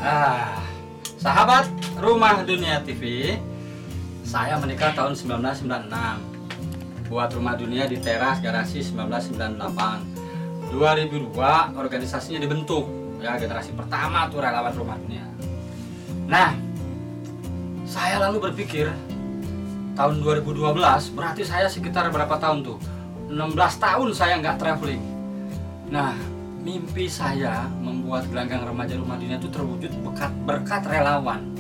Ah, sahabat Rumah Dunia TV, saya menikah tahun 1996. Buat Rumah Dunia di teras garasi 1998. 2002 organisasinya dibentuk. Ya, generasi pertama tuh relawan Rumah Dunia. Nah, saya lalu berpikir tahun 2012 berarti saya sekitar berapa tahun tuh? 16 tahun saya nggak traveling. Nah, mimpi saya membuat gelanggang remaja Rumah Dunia itu terwujud berkat relawan.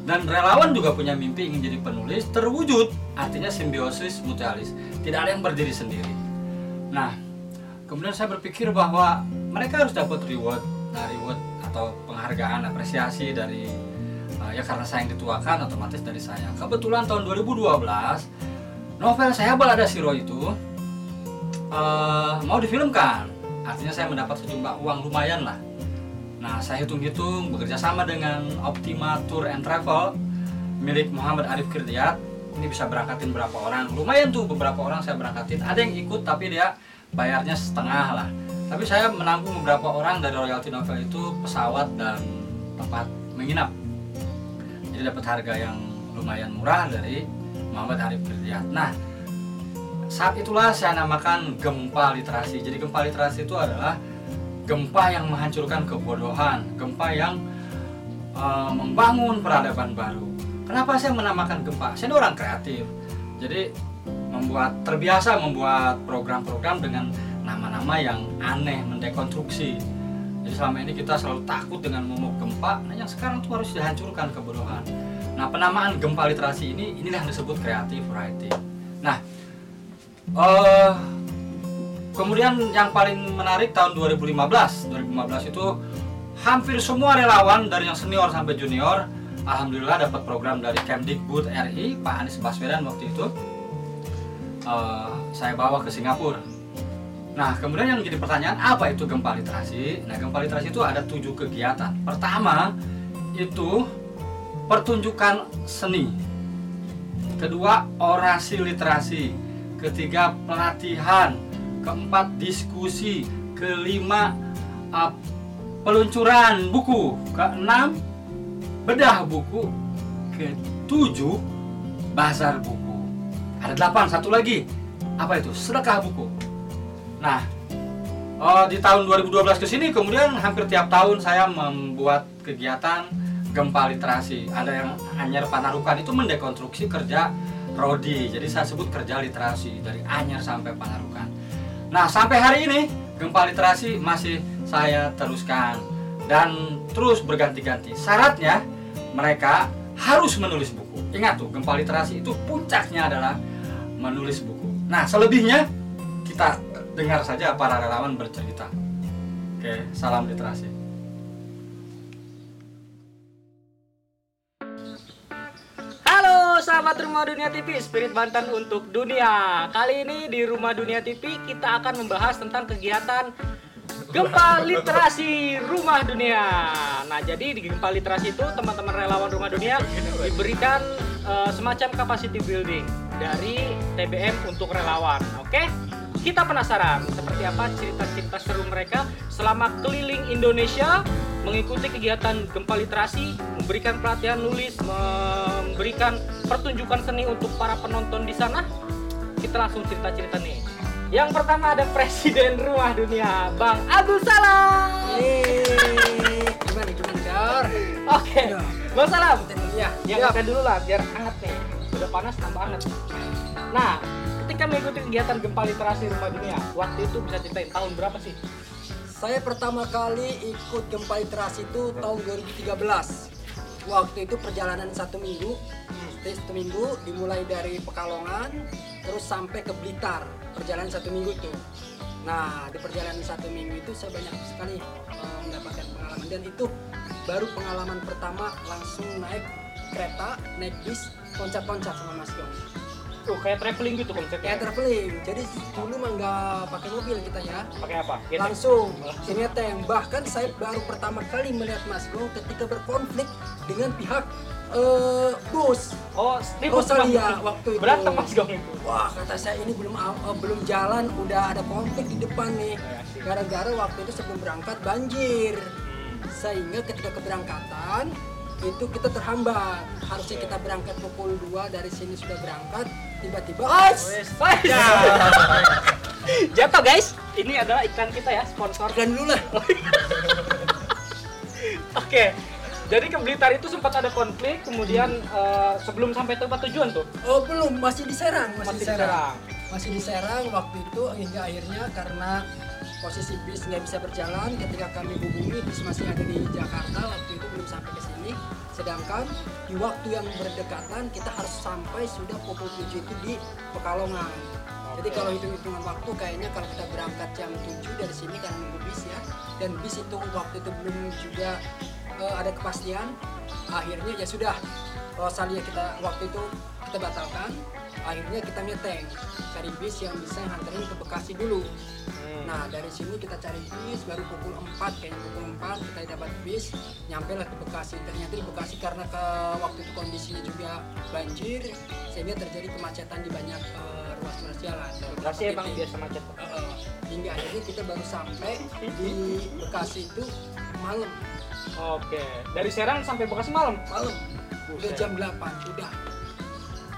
Dan relawan juga punya mimpi ingin jadi penulis, terwujud. Artinya simbiosis mutualis. Tidak ada yang berdiri sendiri. Nah, kemudian saya berpikir bahwa mereka harus dapat reward atau penghargaan, apresiasi dari ya karena saya yang dituakan, otomatis dari saya. Kebetulan tahun 2012 novel saya Balada Siro itu mau difilmkan. Artinya saya mendapat sejumlah uang lumayan lah. Nah, saya hitung-hitung bekerja sama dengan Optima Tour and Travel milik Muhammad Arif Kirdiat. Ini bisa berangkatin berapa orang? Lumayan tuh, beberapa orang saya berangkatin. Ada yang ikut tapi dia bayarnya setengah lah. Tapi saya menanggung beberapa orang dari royalti novel itu pesawat dan tempat menginap. Jadi dapat harga yang lumayan murah dari Muhammad Arif Kirdiat. Nah, saat itulah saya namakan gempa literasi. Jadi gempa literasi itu adalah gempa yang menghancurkan kebodohan, gempa yang membangun peradaban baru. Kenapa saya menamakan gempa? Saya orang kreatif, jadi terbiasa membuat program-program dengan nama-nama yang aneh, mendekonstruksi. Jadi selama ini kita selalu takut dengan momok gempa, nah yang sekarang tuh harus dihancurkan kebodohan. Nah, penamaan gempa literasi inilah yang disebut creative writing. Nah, kemudian yang paling menarik tahun 2015 itu hampir semua relawan dari yang senior sampai junior alhamdulillah dapat program dari Kemdikbud RI, Pak Anies Baswedan waktu itu. Saya bawa ke Singapura. Nah, kemudian yang jadi pertanyaan, apa itu gempa literasi? Nah, gempa literasi itu ada 7 kegiatan. Pertama itu pertunjukan seni, kedua orasi literasi, ketiga pelatihan, keempat diskusi, kelima peluncuran buku, keenam bedah buku, ketujuh bazar buku. Ada 8, satu lagi apa itu? Sedekah buku. Nah, di tahun 2012 ke sini kemudian hampir tiap tahun saya membuat kegiatan gempa literasi. Ada yang Anyar Panarukan itu mendekonstruksi kerja Rodi. Jadi saya sebut kerja literasi dari Anyar sampai Panarukan. Nah, sampai hari ini gempa literasi masih saya teruskan dan terus berganti-ganti. Syaratnya mereka harus menulis buku. Ingat tuh, gempa literasi itu puncaknya adalah menulis buku. Nah, selebihnya kita dengar saja para relawan bercerita. Oke, salam literasi. Sahabat Rumah Dunia TV, Spirit Banten untuk dunia. Kali ini di Rumah Dunia TV kita akan membahas tentang kegiatan gempa literasi Rumah Dunia. Nah, jadi di gempa literasi itu teman-teman relawan Rumah Dunia diberikan semacam capacity building dari TBM untuk relawan. Oke? Kita penasaran seperti apa cerita-cerita seru mereka selama keliling Indonesia mengikuti kegiatan gempa literasi, memberikan pelatihan nulis, memberikan pertunjukan seni untuk para penonton di sana. Kita langsung cerita-cerita nih. Yang pertama ada Presiden Rumah Dunia, Bang Abdul Salam. Gimana Jor? Oke, Bang Salam. Ya, yang makan dulu lah biar hangat nih. Udah panas tambah hangat. Nah, ketika mengikuti kegiatan gempa literasi Rumah Dunia, waktu itu bisa ceritain tahun berapa sih? saya pertama kali ikut gempa literasi itu tahun 2013. Waktu itu perjalanan 1 minggu. Satu minggu dimulai dari Pekalongan terus sampai ke Blitar. Perjalanan 1 minggu itu. Nah, di perjalanan 1 minggu itu saya banyak sekali mendapatkan pengalaman, dan itu baru pengalaman pertama langsung naik kereta, naik bis, loncat-loncat sama Mas Gong. Tuh kayak traveling gitu konsepnya. Kayak traveling. Jadi dulu mah nggak pakai mobil kita ya. Pakai apa? Langsung sineteng. Bahkan saya baru pertama kali melihat Mas Gong ketika berkonflik dengan pihak bus. Oh, ini bus Rosalia waktu itu. Berantem Mas Gong itu. Wah, kata saya ini belum jalan udah ada konflik di depan nih. Gara-gara waktu itu sebelum berangkat banjir. Sehingga ketika keberangkatan itu kita terhambat. Harusnya kita berangkat pukul 2, dari sini sudah berangkat, tiba-tiba jatuh guys. Ini adalah iklan kita ya, sponsor. dan dulu lah. Oke. Jadi ke Blitar itu sempat ada konflik, kemudian sebelum sampai tempat tujuan tuh. Oh belum, masih di Serang, Masih di Serang. Masih di Serang waktu itu, hingga akhirnya karena posisi bis nggak bisa berjalan, ketika kami hubungi bis masih ada di Jakarta, waktu itu belum sampai ke sini. Sedangkan di waktu yang berdekatan kita harus sampai sudah pukul 7 itu di Pekalongan. Jadi kalau hitung-hitungan waktu kayaknya kalau kita berangkat jam 7 dari sini karena nunggu bis ya, dan bis itu waktu itu belum juga ada kepastian, akhirnya ya sudah, Rosalia kita waktu itu kita batalkan, akhirnya kita ngeteng cari bis yang bisa nganterin ke Bekasi dulu. Nah dari sini kita cari bis, baru pukul 4, kayaknya pukul 4 kita dapat bis, nyampe lah ke Bekasi. Ternyata di Bekasi karena waktu itu kondisinya juga banjir, sehingga terjadi kemacetan di banyak ruas-ruas jalan. Bekasi emang biasa macet. Hingga akhirnya kita baru sampai di Bekasi itu malam. Oke, dari Serang sampai Bekasi malam. Udah jam 8, udah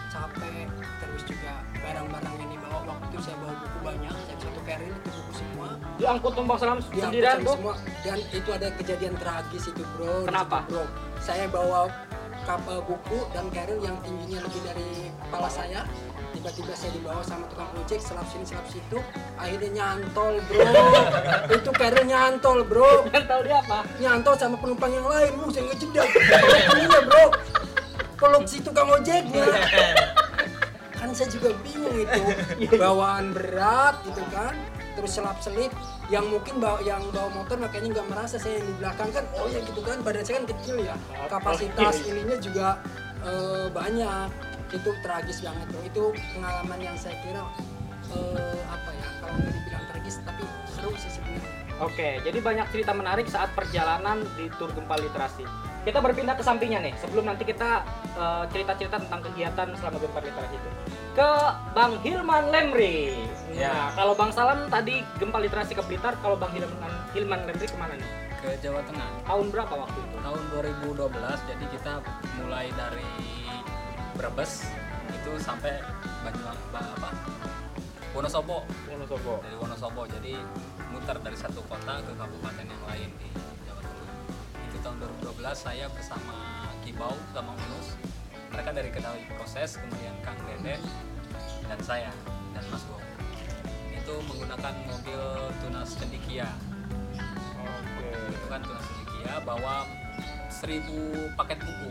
capek, terus juga barang-barang yang dibawa. Waktu itu saya bawa buku banyak, saya satu carrier itu buku semua Diangkut tuh Bang Salam diangkut sendirian sama tuh. semua. Dan itu ada kejadian tragis itu bro. Kenapa? Di situ, bro, saya bawa buku dan carrier yang tingginya lebih dari kepala saya. Tiba-tiba saya dibawa sama tukang ojek, selap sini selap situ, akhirnya nyantol bro. Itu carrier nyantol bro, Tahu dia apa? nyantol sama penumpang yang lain. Saya ngejedak peluknya bro, peluk si tukang ojeknya. Kan saya juga bingung itu, bawaan berat gitu kan, terus selap-selip. Yang mungkin yang bawa motor makanya nggak merasa, saya yang di belakang kan, oh ya gitu kan, badan saya kan kecil ya, kapasitas ininya juga banyak. Itu tragis banget bro, itu pengalaman yang saya kira apa ya, kalau nggak dibilang tragis tapi seru sih sebenarnya. Oke, jadi banyak cerita menarik saat perjalanan di tur Gempa Literasi. Kita berpindah ke sampingnya nih, sebelum nanti kita cerita-cerita tentang kegiatan selama Gempa Literasi itu. Ke Bang Hilman Lemri. Ya, kalau Bang Salam tadi Gempa Literasi ke Blitar, kalau Bang Hilman Lemri kemana nih? Ke Jawa Tengah Tahun berapa waktu itu? tahun 2012. Jadi kita mulai dari Brebes itu sampai Wonosobo. Dari Wonosobo, jadi muter dari satu kota ke kabupaten yang lain di Jawa Tengah. Itu tahun 2012 saya bersama Kibau sama Unus. Mereka dari Kendali Proses, kemudian Kang Dede dan saya dan Mas Go. Itu menggunakan mobil Tunas Cendikia. Itu kan Tunas Cendikia bawa 1000 paket buku.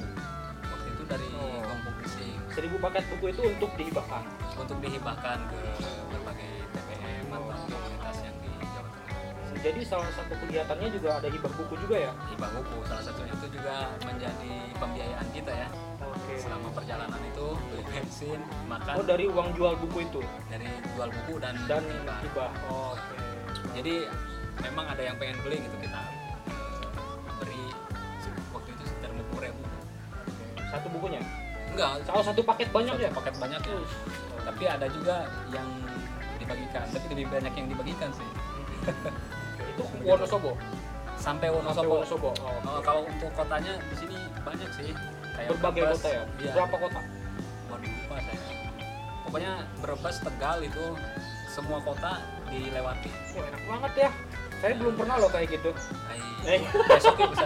Waktu itu dari Gong Publishing. 1000 paket buku itu untuk dihibahkan. Untuk dihibahkan ke berbagai TPM atau komunitas yang di Jawa Tengah. Jadi salah satu kegiatannya juga ada hibah buku juga ya? Hibah buku salah satunya itu juga menjadi pembiayaan kita ya. Oke. Selama perjalanan itu beli bensin, makan. Oh, dari uang jual buku itu Dari jual buku dan hibah. hibah. Oke. Jadi memang ada yang pengen beli gitu, kita beri waktu itu sekitar 50.000. Satu bukunya? Enggak, Salah satu paket banyak ya? paket banyak ya. Tapi ada juga yang dibagikan, tapi lebih banyak yang dibagikan sih. Itu Wonosobo. Sampai Sampai Wonosobo. Wonosobo. Oh, Kalau untuk kotanya di sini banyak sih. Kayak berbagai Brebes, kota ya? Iya. Berapa kota? Waduh, lupa saya. Pokoknya Brebes, Tegal itu semua kota dilewati. Wah, enak banget ya. Saya belum pernah loh kayak gitu. Besok ya bisa.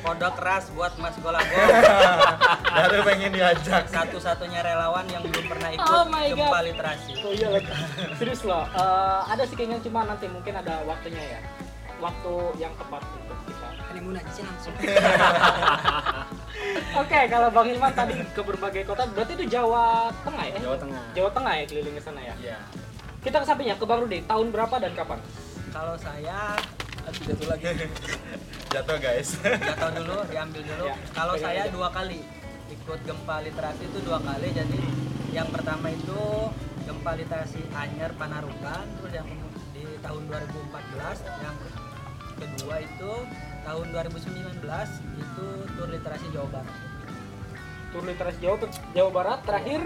Kode keras buat Mas Golago, Baru pengen diajak. satu-satunya relawan yang belum pernah ikut Oh my God. Gempa Literasi. Oh iya lagi. Serius loh. Ada sih kayaknya, cuma nanti mungkin ada waktunya ya. Waktu yang tepat untuk kita. Honeymoon aja sih langsung. Oke, kalau Bang Hilman tadi ke berbagai kota, berarti itu Jawa Tengah ya? Jawa Tengah. Jawa Tengah ya, keliling ke sana ya. Iya. Kita ke sampingnya, ke Bang Rudi. Tahun berapa dan kapan? Kalau saya Jatuh lagi. Jatuh guys. jatuh dulu, diambil dulu. Ya, Kalau pegang saya aja. 2 kali ikut Gempa Literasi itu 2 kali. Jadi yang pertama itu Gempa Literasi Anyer Panarukan, terus yang di tahun 2014, yang kedua itu tahun 2019 itu Tur Literasi Jawa Barat. Tur Literasi Jawa Barat terakhir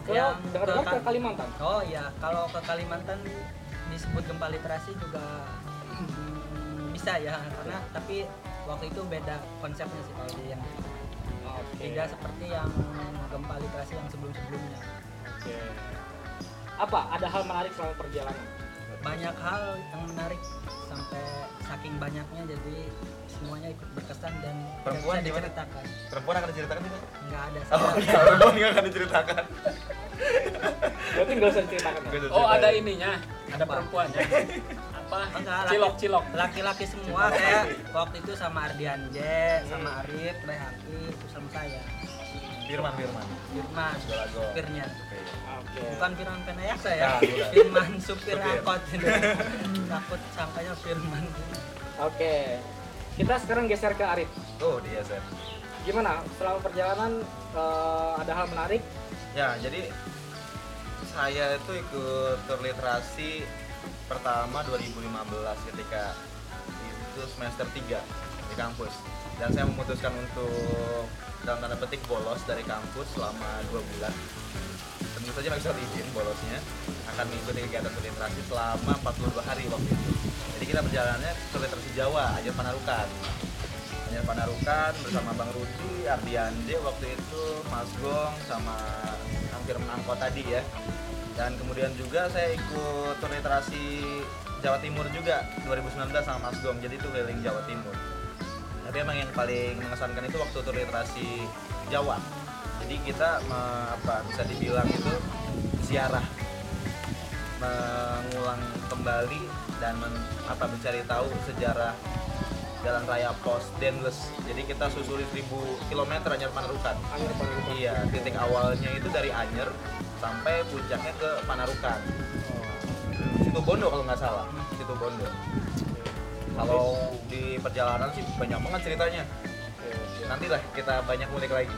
yang dengar-dengar ke Kalimantan. Oh iya, kalau ke Kalimantan disebut Gempa Literasi juga Bisa ya, karena tapi waktu itu beda konsepnya sih kalau di yang tidak seperti yang gempa literasi yang sebelum-sebelumnya. Oke. Apa? Ada hal menarik selama perjalanan? Banyak hal yang menarik sampai saking banyaknya jadi semuanya ikut berkesan dan Perempuan tidak bisa gimana? diceritakan. Perempuan akan diceritakan juga? Nggak ada Oh, sih. iya, perempuan nggak akan diceritakan. Berarti nggak usah diceritakan. Nggak usah Oh, ada ceritain. ininya. Ada perempuannya. Apa? Enggak, Cilok-cilok. laki-laki semua kayak waktu itu sama Ardianje, sama Arif, Rehaki, itu sama saya. Firman. Firman, Golago. supirnya. Oke. Bukan Firman Penayasa ya, Nah, bukan. Firman supir Supir. angkot. Takut sangkanya Firman. Oke. Kita sekarang geser ke Arif. Oh, dia Seth. Gimana selama perjalanan ada hal menarik? Ya, jadi saya itu ikut tur literasi pertama 2015 ketika itu semester 3 di kampus. Dan saya memutuskan untuk dalam tanda petik bolos dari kampus selama 2 bulan. Tentu saja nggak bisa izin bolosnya. Akan mengikuti kegiatan tur literasi selama 42 hari waktu itu. Jadi kita perjalanannya tur literasi Jawa, Anyar Panarukan. Anyar Panarukan bersama Bang Rudi, Ardiande waktu itu, Mas Gong, sama hampir menangkot tadi ya. Dan kemudian juga saya ikut tur literasi Jawa Timur juga 2019 sama Mas Gong, jadi itu keliling Jawa Timur. Tapi emang yang paling mengesankan itu waktu tur literasi Jawa. Jadi kita bisa dibilang itu ziarah, mengulang kembali dan mencari tahu sejarah Jalan Raya Pos Denles. Jadi kita susuri 1000 km Anyar Panarukan. Iya, titik awalnya itu dari Anyer sampai puncaknya ke Panarukan. Situ Bondo kalau nggak salah, Situ Bondo. Kalau di perjalanan sih banyak banget ceritanya. Nantilah kita banyak ngulik lagi.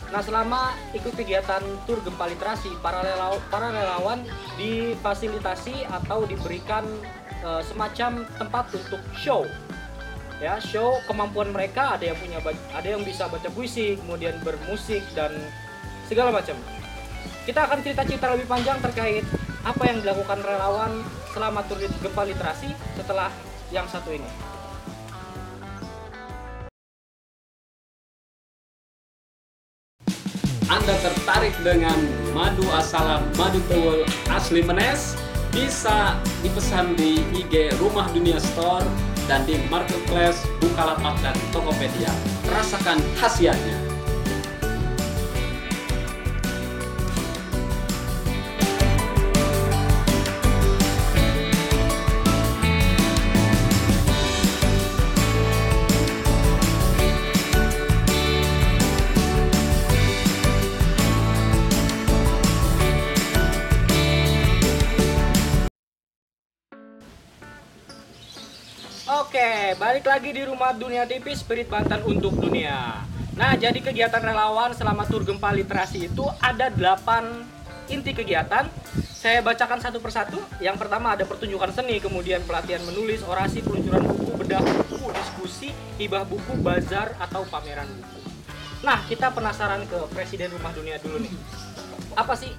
Nah, selama ikut kegiatan tur gempa literasi, para relawan difasilitasi atau diberikan semacam tempat untuk show. Ya, show kemampuan mereka, ada yang bisa baca puisi, kemudian bermusik dan segala macam. Kita akan cerita-cerita lebih panjang terkait apa yang dilakukan relawan selama tur gempa literasi setelah yang satu ini. Anda tertarik dengan madu asalam Madu Tewel asli Menes? Bisa dipesan di IG Rumah Dunia Store dan di Marketplace, Bukalapak, dan Tokopedia. Rasakan khasiatnya. Oke, balik lagi di Rumah Dunia TV, Spirit Banten untuk Dunia. Nah, jadi kegiatan relawan selama tur gempa literasi itu ada 8 inti kegiatan. Saya bacakan satu persatu. Yang pertama ada pertunjukan seni, kemudian pelatihan menulis, orasi, peluncuran buku, bedah buku, diskusi, hibah buku, bazar, atau pameran buku. Nah, kita penasaran ke Presiden Rumah Dunia dulu nih. Apa sih